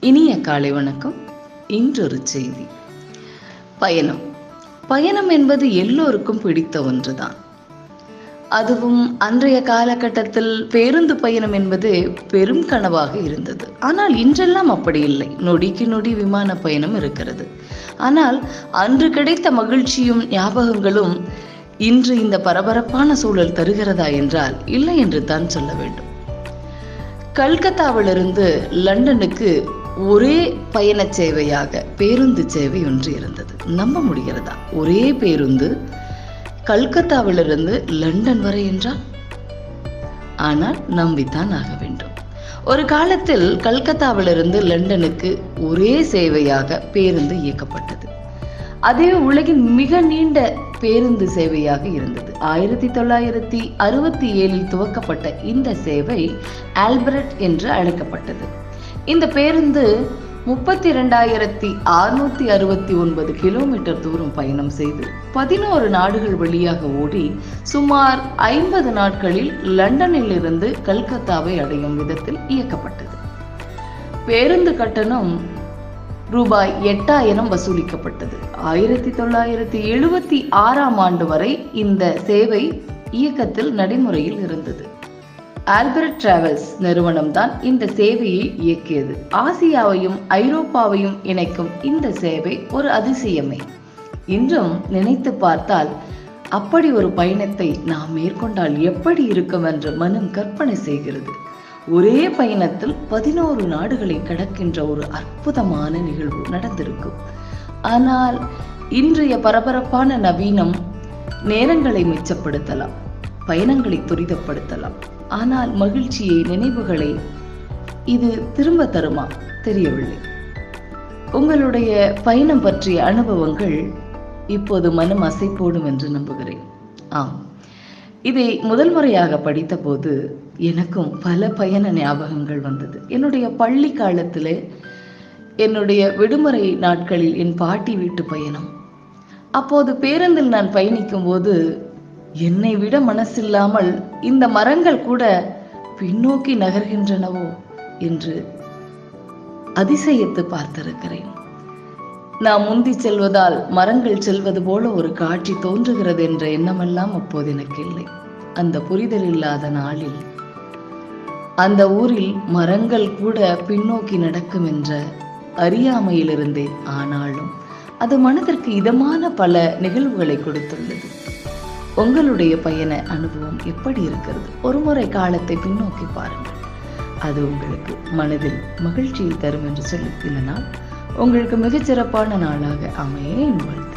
இனிய காலை வணக்கம். இன்றொரு செய்தி. பயணம் என்பது எல்லோருக்கும் பிடித்த ஒன்றுதான். அதுவும் அன்றைய காலகட்டத்தில் பேருந்து பயணம் என்பது பெரும் கனவாக இருந்தது. ஆனால் இன்றெல்லாம் அப்படி இல்லை. நொடிக்கு நொடி விமான பயணம் இருக்கிறது. ஆனால் அன்று கிடைத்த மகிழ்ச்சியும் ஞாபகங்களும் இன்று இந்த பரபரப்பான சூழல் தருகிறதா என்றால் இல்லை என்று தான் சொல்ல வேண்டும். கல்கத்தாவிலிருந்து லண்டனுக்கு ஒரே பயண சேவையாக பேருந்து சேவை ஒன்று இருந்தது. நம்ப முடிகிறதா? ஒரே பேருந்து கல்கத்தாவிலிருந்து லண்டன் வரை என்றால்? ஆனால் நம்பித்தான் ஆக வேண்டும். ஒரு காலத்தில் கல்கத்தாவிலிருந்து லண்டனுக்கு ஒரே சேவையாக பேருந்து இயக்கப்பட்டது. அதே உலகின் மிக நீண்ட பேருந்து சேவையாக இருந்தது. 1967 துவக்கப்பட்ட இந்த சேவை ஆல்பர்ட் என்று அழைக்கப்பட்டது. இந்த பேருந்து 32,669 கிலோமீட்டர் தூரம் பயணம் செய்து 11 நாடுகள் வழியாக ஓடி சுமார் 50 நாட்களில் லண்டனில் இருந்து கல்கத்தாவை அடையும் விதத்தில் இயக்கப்பட்டது. பேருந்து கட்டணம் ரூபாய் 8,000 வசூலிக்கப்பட்டது. 1976 ஆண்டு வரை இந்த சேவை இயக்கத்தில் நடைமுறையில் இருந்தது. ஆல்பர்ட் டிராவல்ஸ் நிறுவனம் தான் இந்த சேவையை இயக்கியது. ஆசியாவையும் ஐரோப்பாவையும் இணைக்கும் இந்த சேவை ஒரு அதிசயமே. இன்றும் நினைத்து பார்த்தால் அப்படி ஒரு பயணத்தை நாம் மேற்கொண்டால் எப்படி இருக்கும் என்று மனம் கற்பனை செய்கிறது. ஒரே பயணத்தில் 11 நாடுகளை கடக்கின்ற ஒரு அற்புதமான நிகழ்வு நடந்திருக்கும். ஆனால் இன்றைய பரபரப்பான நவீனம் நேரங்களை மிச்சப்படுத்தலாம், பயணங்களை துரிதப்படுத்தலாம். ஆனால் மகிழ்ச்சியை, நினைவுகளை இது திரும்ப தருமா? தெரியவில்லை. உங்களுடைய பயணம் பற்றிய அனுபவங்கள் இப்போது மனம் அசைப்போடும் என்று நம்புகிறேன். ஆம், இதை முதல் முறையாக படித்த போது எனக்கும் பல பயண ஞாபகங்கள் வந்தது. என்னுடைய பள்ளி காலத்திலே என்னுடைய விடுமுறை நாட்களில் என் பாட்டி வீட்டு பயணம். அப்போது பேருந்தில் நான் பயணிக்கும் போது என்னை விட மனசில்லாமல் இந்த மரங்கள் கூட பின்னோக்கி நகர்கின்றனவோ என்று அதிசயித்து பார்த்திருக்கிறேன். நாம் முந்தி செல்வதால் மரங்கள் செல்வது போல ஒரு காட்சி தோன்றுகிறது என்ற எண்ணமெல்லாம் அப்போது எனக்கு இல்லை. அந்த புரிதல் இல்லாத நாளில் அந்த ஊரில் மரங்கள் கூட பின்னோக்கி நடக்கும் என்ற அறியாமையில் இருந்தேன். ஆனாலும் அது மனதிற்கு இதமான பல நிகழ்வுகளை கொடுத்துள்ளது. உங்களுடைய பயண அனுபவம் எப்படி இருக்கிறது? ஒரு முறை காலத்தை பின்னோக்கி பாருங்கள். அது உங்களுக்கு மனதில் மகிழ்ச்சியை தரும் என்று சொல்லி இந்த நாள் உங்களுக்கு மிகச்சிறப்பான நாளாக அமைய என் வாழ்த்து.